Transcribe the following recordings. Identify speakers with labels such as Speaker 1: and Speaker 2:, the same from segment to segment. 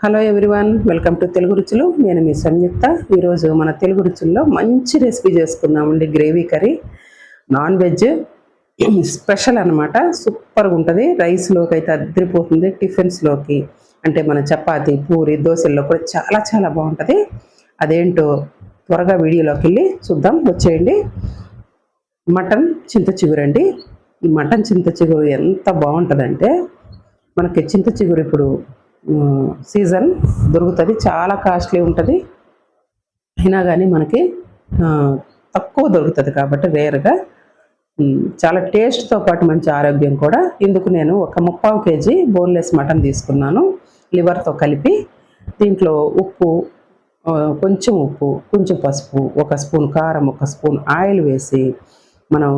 Speaker 1: Hello everyone, welcome to Telugu రుచులు. నేను మీ సంయుక్త. ఈరోజు మన తెలుగు రుచుల్లో మంచి రెసిపీ చేసుకుందామండి. Gravy curry, non veg special అనమాట. సూపర్గా ఉంటుంది. రైస్లోకి అయితే అద్దరిపోతుంది. టిఫిన్స్లోకి అంటే మన చపాతి, పూరి, దోశల్లో కూడా చాలా చాలా బాగుంటుంది. అదేంటో త్వరగా వీడియోలోకి వెళ్ళి చూద్దాం. వచ్చేయండి. మటన్ చింత చిగురండి. ఈ మటన్ చింత చిగురు ఎంత బాగుంటుందంటే, మనకి చింత చిగురు ఇప్పుడు సీజన్ దొరుకుతుంది. చాలా కాస్ట్లీ ఉంటుంది. అయినా కానీ మనకి తక్కువ దొరుకుతుంది కాబట్టి రేర్గా చాలా టేస్ట్తో పాటు మంచి ఆరోగ్యం కూడా. ఇందుకు నేను ఒక 3/4 kg బోన్లెస్ మటన్ తీసుకున్నాను, లివర్తో కలిపి. దీంట్లో ఉప్పు, కొంచెం ఉప్పు, కొంచెం పసుపు, 1 స్పూన్ కారం, 1 స్పూన్ ఆయిల్ వేసి మనం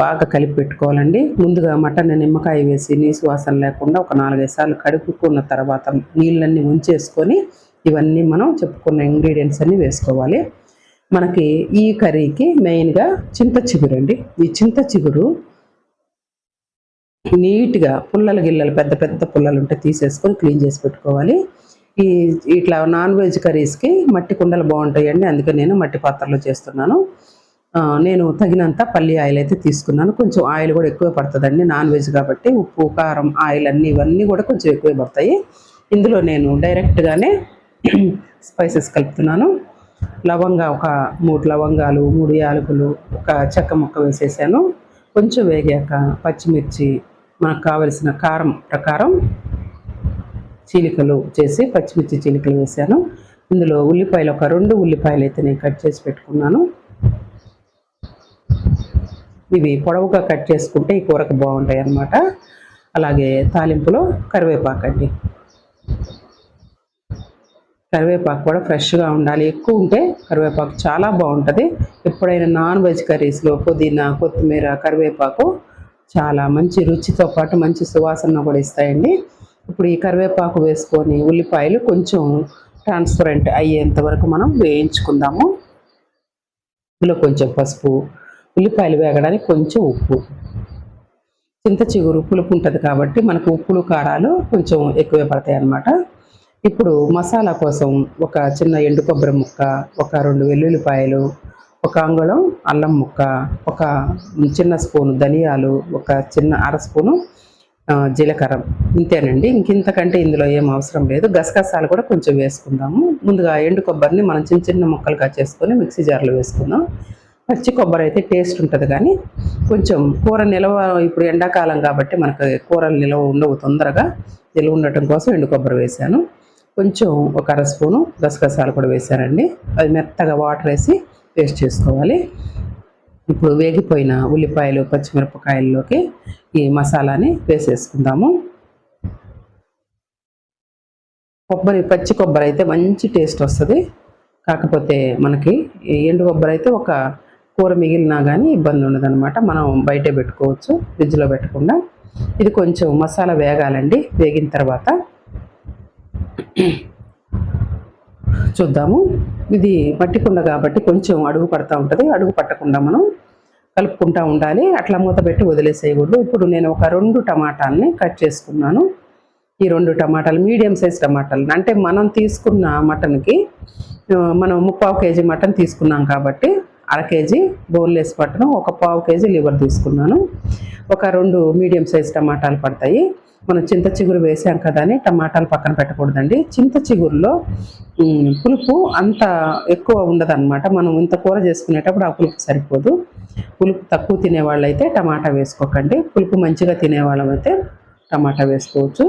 Speaker 1: బాగా కలిపి పెట్టుకోవాలండి. ముందుగా మటన్ నిమ్మకాయ వేసి నీసు వాసన లేకుండా ఒక 4-5 సార్లు కడుక్కున్న తర్వాత నీళ్ళన్నీ ఉంచేసుకొని ఇవన్నీ మనం చెప్పుకున్న ఇంగ్రీడియంట్స్ అన్నీ వేసుకోవాలి. మనకి ఈ కర్రీకి మెయిన్గా చింత చిగురు అండి. ఈ చింత చిగురు నీట్గా పుల్లలు గిల్లలు, పెద్ద పెద్ద పుల్లలు ఉంటే తీసేసుకొని క్లీన్ చేసి పెట్టుకోవాలి. ఇట్లా నాన్ వెజ్ కర్రీస్కి మట్టి కుండలు బాగుంటాయండి. అందుకే నేను మట్టి పాత్రలో చేస్తున్నాను. నేను తగినంత పల్లి ఆయిల్ అయితే తీసుకున్నాను. కొంచెం ఆయిల్ కూడా ఎక్కువ పడుతుందండి, నాన్ వెజ్ కాబట్టి. ఉప్పు, కారం, ఆయిల్ ఇవన్నీ కూడా కొంచెం ఎక్కువ పడతాయి. ఇందులో నేను డైరెక్ట్గానే స్పైసెస్ కలుపుతున్నాను. లవంగా ఒక 3 లవంగాలు, 3 యాలకులు, ఒక చెక్క ముక్క వేసేసాను. కొంచెం వేగాక పచ్చిమిర్చి, మనకు కావలసిన కారం ప్రకారం చీలికలు చేసి పచ్చిమిర్చి చీలికలు వేసాను. ఇందులో ఉల్లిపాయలు ఒక 2 ఉల్లిపాయలు అయితే నేను కట్ చేసి పెట్టుకున్నాను. ఇవి పొడవుగా కట్ చేసుకుంటే ఈ కూరకు బాగుంటాయి అన్నమాట. అలాగే తాలింపులో కరివేపాకు అండి. కరివేపాకు కూడా ఫ్రెష్గా ఉండాలి. ఎక్కువ ఉంటే కరివేపాకు చాలా బాగుంటుంది. ఎప్పుడైనా నాన్ వెజ్ కర్రీస్లో పుదీనా, కొత్తిమీర, కరివేపాకు చాలా మంచి రుచితో పాటు మంచి సువాసన కూడా ఇస్తాయండి. ఇప్పుడు ఈ కరివేపాకు వేసుకొని ఉల్లిపాయలు కొంచెం ట్రాన్స్పరెంట్ అయ్యేంత వరకు మనం వేయించుకుందాము. ఇందులో కొంచెం పసుపు, ఉల్లిపాయలు వేగడానికి కొంచెం ఉప్పు. చింత చిగురు పులుపు ఉంటుంది కాబట్టి మనకు ఉప్పులు, కారాలు కొంచెం ఎక్కువే పడతాయి అన్నమాట. ఇప్పుడు మసాలా కోసం ఒక చిన్న ఎండు కొబ్బరి ముక్క, ఒక 2 వెల్లుల్లిపాయలు, 1 అంగుళం అల్లం ముక్క, ఒక చిన్న స్పూను ధనియాలు, ఒక చిన్న 1/2 స్పూను జీలకర్ర. ఇంతేనండి. ఇంతకంటే ఇందులో ఏం అవసరం లేదు. గసగసాలు కూడా కొంచెం వేసుకుందాము. ముందుగా ఎండు కొబ్బరిని మనం చిన్న చిన్న ముక్కలుగా చేసుకొని మిక్సీ జార్లో వేసుకుందాం. పచ్చి కొబ్బరి అయితే టేస్ట్ ఉంటుంది, కానీ కొంచెం కూర నిలవ, ఇప్పుడు ఎండాకాలం కాబట్టి మనకు కూరలు నిలవ ఉండవు, తొందరగా నిలవ ఉండటం కోసం ఎండు కొబ్బరి వేసాను. కొంచెం ఒక 1/2 స్పూను గసగసాలు కూడా వేసానండి. అది మెత్తగా వాటర్ వేసి పేస్ట్ చేసుకోవాలి. ఇప్పుడు వేగిపోయిన ఉల్లిపాయలు, పచ్చిమిరపకాయల్లోకి ఈ మసాలాని వేసేసుకుందాము. పచ్చి కొబ్బరి అయితే మంచి టేస్ట్ వస్తుంది. కాకపోతే మనకి ఎండు కొబ్బరి అయితే ఒక కూర మిగిలినా కానీ ఇబ్బంది ఉండదన్నమాట. మనం బయటే పెట్టుకోవచ్చు, ఫ్రిడ్జ్లో పెట్టకుండా. ఇది కొంచెం మసాలా వేగాలండి. వేగిన తర్వాత చూద్దాము. ఇది మట్టి కుండ కాబట్టి కొంచెం అడుగు పడుతూ ఉంటుంది. అడుగు పట్టకుండా మనం కలుపుకుంటూ ఉండాలి. అట్లా మూత పెట్టి వదిలేసేయకూడదు. ఇప్పుడు నేను ఒక 2 టమాటాలని కట్ చేసుకున్నాను. ఈ 2 టమాటాలు మీడియం సైజ్ టమాటాలు. అంటే మనం తీసుకున్న మటన్కి మనం 3/4 kg మటన్ తీసుకున్నాం కాబట్టి 1/2 kg బోన్లెస్ మటన్, ఒక 1/4 kg లివర్ తీసుకున్నాను. ఒక 2 మీడియం సైజ్ టమాటాలు పడతాయి. మనం చింత చిగురు వేసాం కదా అని టమాటాలు పక్కన పెట్టకూడదండి. చింత చిగురులో పులుపు అంత ఎక్కువ ఉండదన్నమాట. మనం ఇంత కూర చేసుకునేటప్పుడు ఆ పులుపు సరిపోదు. పులుపు తక్కువ తినేవాళ్ళు అయితే టమాటా వేసుకోకండి. పులుపు మంచిగా తినేవాళ్ళం అయితే టమాటా వేసుకోవచ్చు.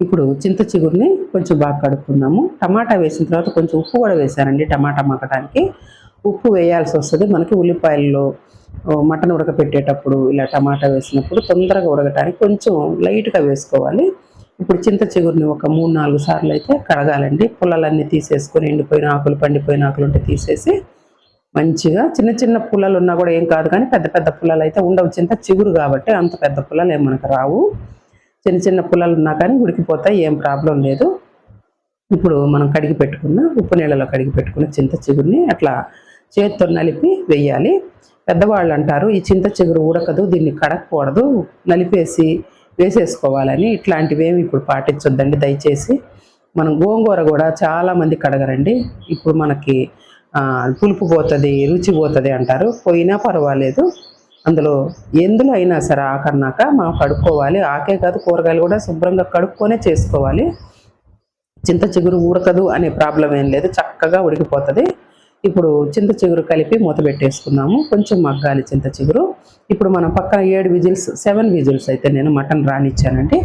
Speaker 1: ఇప్పుడు చింత చిగురిని కొంచెం బాగా కడుక్కుందాము. టమాటా వేసిన తర్వాత కొంచెం ఉప్పు కూడా వేసానండి. టమాటా మగ్గడానికి ఉప్పు వేయాల్సి వస్తుంది మనకి. ఉల్లిపాయల్లో మటన్ ఉడకపెట్టేటప్పుడు ఇలా టమాటా వేసినప్పుడు తొందరగా ఉడకటానికి కొంచెం లైట్గా వేసుకోవాలి. ఇప్పుడు చింత చిగురిని ఒక 3-4 సార్లు అయితే కడగాలండి. పుల్లలన్నీ తీసేసుకొని, ఎండిపోయిన ఆకులు, పండిపోయిన ఆకులు ఉంటే తీసేసి మంచిగా, చిన్న చిన్న పుల్లలు ఉన్నా కూడా ఏం కాదు, కానీ పెద్ద పెద్ద పుల్లలు అయితే ఉండవు. చింత చిగురు కాబట్టి అంత పెద్ద పుల్లలు ఏం మనకు రావు. చిన్న చిన్న పుల్లలు ఉన్నా కానీ ఉడికిపోతాయి, ఏం ప్రాబ్లం లేదు. ఇప్పుడు మనం కడిగి పెట్టుకున్న, ఉప్పు నీళ్ళలో కడిగి పెట్టుకున్న చింత చిగురిని అట్లా చేతితో నలిపి వేయాలి. పెద్దవాళ్ళు అంటారు ఈ చింత చిగురు ఉడకదు, దీన్ని కడగకూడదు, నలిపేసి వేసేసుకోవాలని. ఇట్లాంటివేమి ఇప్పుడు పాటించొద్దండి దయచేసి. మనం గోంగూర కూడా చాలామంది కడగరండి. ఇప్పుడు మనకి పులుపు పోతుంది, రుచి పోతుంది అంటారు. పోయినా పర్వాలేదు, అందులో ఎందులో అయినా సరే ఆకన్నాక మనం కడుక్కోవాలి. ఆకే కాదు, కూరగాయలు కూడా శుభ్రంగా కడుక్కొనే చేసుకోవాలి. చింత చిగురు ఉడకదు అనే ప్రాబ్లం ఏం లేదు, చక్కగా ఉడికిపోతుంది. ఇప్పుడు చింత చిగురు కలిపి మూత పెట్టేసుకున్నాము. కొంచెం మగ్గాలి చింత చిగురు. ఇప్పుడు మనం పక్కన 7 విజిల్స్ అయితే నేను మటన్ రానిచ్చానండి.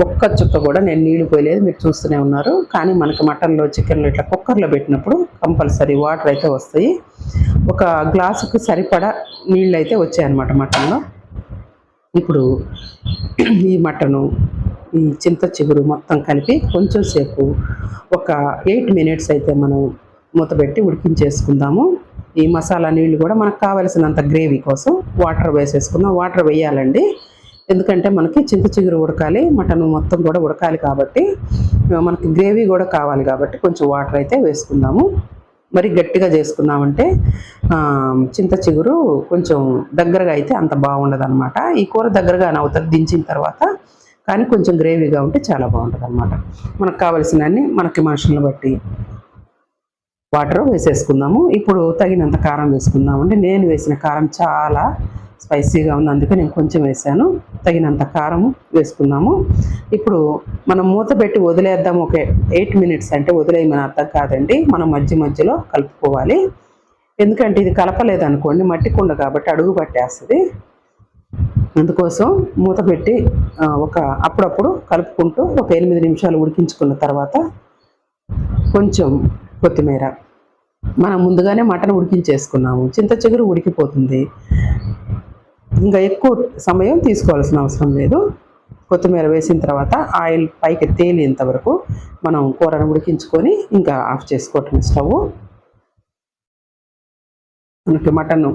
Speaker 1: ఒక్క చుక్క కూడా నేను నీళ్లు పోయలేదు, మీరు చూస్తూనే ఉన్నారు. కానీ మనకి మటన్లో, చికెన్లో ఇట్లా కుక్కర్లో పెట్టినప్పుడు కంపల్సరీ వాటర్ అయితే వస్తాయి. ఒక గ్లాసుకు సరిపడా నీళ్ళు అయితే వచ్చాయన్నమాట మటన్లో. ఇప్పుడు ఈ మటను, ఈ చింత చిగురు మొత్తం కలిపి కొంచెం సేపు ఒక 8 మినిట్స్ అయితే మనం మూత పెట్టి ఉడికించేసుకుందాము. ఈ మసాలా నీళ్ళు కూడా మనకు కావలసినంత గ్రేవీ కోసం వాటర్ వేసేసుకుందాం. వాటర్ వేయాలండి, ఎందుకంటే మనకి చింత చిగురు ఉడకాలి, మటన్ మొత్తం కూడా ఉడకాలి కాబట్టి మనకి గ్రేవీ కూడా కావాలి కాబట్టి కొంచెం వాటర్ అయితే వేసుకుందాము. మరి గట్టిగా చేసుకున్నామంటే చింత చిగురు కొంచెం దగ్గరగా అయితే అంత బాగుండదు అనమాట. ఈ కూర దగ్గరగా అవుతుంది దించిన తర్వాత, కానీ కొంచెం గ్రేవీగా ఉంటే చాలా బాగుంటుంది అనమాట. మనకు కావలసినన్ని మనకి మనుషులను బట్టి వాటర్ వేసేసుకుందాము. ఇప్పుడు తగినంత కారం వేసుకుందామండి. నేను వేసిన కారం చాలా స్పైసీగా ఉంది, అందుకే నేను కొంచెం వేసాను. తగినంత కారం వేసుకుందాము. ఇప్పుడు మనం మూత పెట్టి వదిలేద్దాము. ఒక 8 మినిట్స్ అంటే వదిలేయమని అర్థం కాదండి, మనం మధ్యలో కలుపుకోవాలి. ఎందుకంటే ఇది కలపలేదనుకోండి మట్టి కుండ కాబట్టి అడుగు పట్టేస్తుంది. అందుకోసం మూత పెట్టి అప్పుడప్పుడు కలుపుకుంటూ ఒక 8 నిమిషాలు ఉడికించుకున్న తర్వాత కొంచెం కొత్తిమీర, మనం ముందుగానే మటన్ ఉడికించేసుకున్నాము, చింత చిగురు ఉడికిపోతుంది, ఇంకా ఎక్కువ సమయం తీసుకోవాల్సిన అవసరం లేదు. కొత్తిమీర వేసిన తర్వాత ఆయిల్ పైకి తేలేంత వరకు మనం కూరను ఉడికించుకొని ఇంకా ఆఫ్ చేసుకోవటం స్టవ్. మనకి మటన్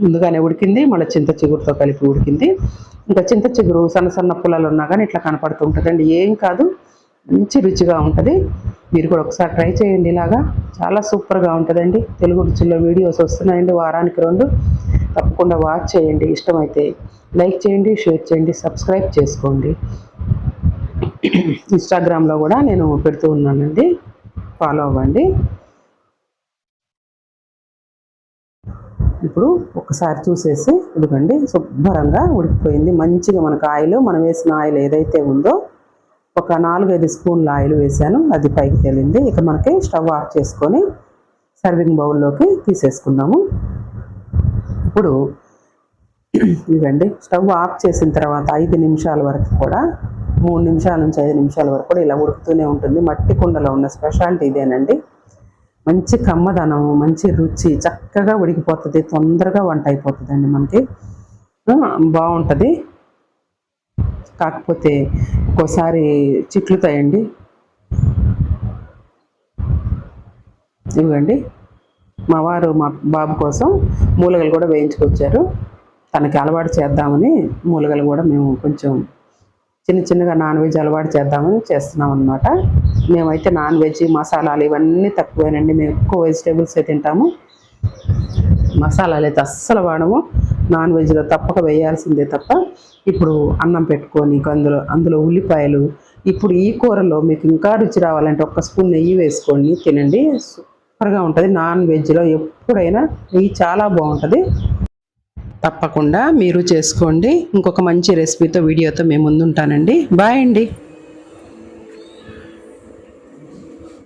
Speaker 1: ముందుగానే ఉడికింది, మళ్ళీ చింత చిగురుతో కలిపి ఉడికింది. ఇంకా చింత చిగురు సన్న పుల్లలు ఉన్నా కానీ ఇట్లా కనపడుతుంటుందండి, ఏం కాదు, మంచి రుచిగా ఉంటుంది. మీరు కూడా ఒకసారి ట్రై చేయండి, ఇలాగా చాలా సూపర్గా ఉంటుందండి. తెలుగు రుచుల్లో వీడియోస్ వస్తున్నాయండి, వారానికి 2. తప్పకుండా వాచ్ చేయండి. ఇష్టమైతే లైక్ చేయండి, షేర్ చేయండి, సబ్స్క్రైబ్ చేసుకోండి. ఇన్స్టాగ్రామ్లో కూడా నేను పెడుతూ ఉన్నానండి, ఫాలో అవ్వండి. ఇప్పుడు ఒకసారి చూసేసి ఇదిగోండి శుభ్రంగా ఉడికిపోయింది. మంచిగా మనకు ఆయిల్, మనం వేసిన ఆయిల్ ఏదైతే ఉందో ఒక 4-5 స్పూన్ల ఆయిల్ వేసాను, అది పైకి తేలింది. ఇక మనకి స్టవ్ ఆఫ్ చేసుకొని సర్వింగ్ బౌల్లోకి తీసేసుకుందాము. ఇప్పుడు ఇదండి స్టవ్ ఆఫ్ చేసిన తర్వాత 5 నిమిషాల వరకు కూడా, 3 నిమిషాల నుంచి 5 నిమిషాల వరకు కూడా ఇలా ఉడుకుతూనే ఉంటుంది. మట్టి కుండలో ఉన్న స్పెషాలిటీ ఇదేనండి. మంచి కమ్మదనం, మంచి రుచి, చక్కగా ఉడికిపోతుంది, తొందరగా వంట అయిపోతుందండి మనకి, బాగుంటుంది. కాకపోతే ఒక్కోసారి చిట్లుతాయండి. ఇవ్వండి మా వారు మా బాబు కోసం మూలగలు కూడా వేయించుకొచ్చారు. తనకి అలవాటు చేద్దామని మూలగలు కూడా మేము కొంచెం చిన్నగా నాన్ వెజ్ అలవాటు చేద్దామని చేస్తున్నాం అనమాట. మేమైతే నాన్ వెజ్ మసాలాలు ఇవన్నీ తక్కువేనండి, మేము ఎక్కువ వెజిటేబుల్సే తింటాము. మసాలాలు అయితే అస్సలు వాడము, నాన్ వెజ్లో తప్పక వేయాల్సిందే తప్ప. ఇప్పుడు అన్నం పెట్టుకొని అందులో ఉల్లిపాయలు, ఇప్పుడు ఈ కూరలో మీకు ఇంకా రుచి రావాలంటే 1 స్పూన్ నెయ్యి వేసుకోండి, తినండి, సూపర్గా ఉంటుంది. నాన్ వెజ్లో ఎప్పుడైనా నెయ్యి చాలా బాగుంటుంది. తప్పకుండా మీరు చేసుకోండి. ఇంకొక మంచి రెసిపీతో, వీడియోతో మేము ముందుంటానండి. బాయ్ అండి.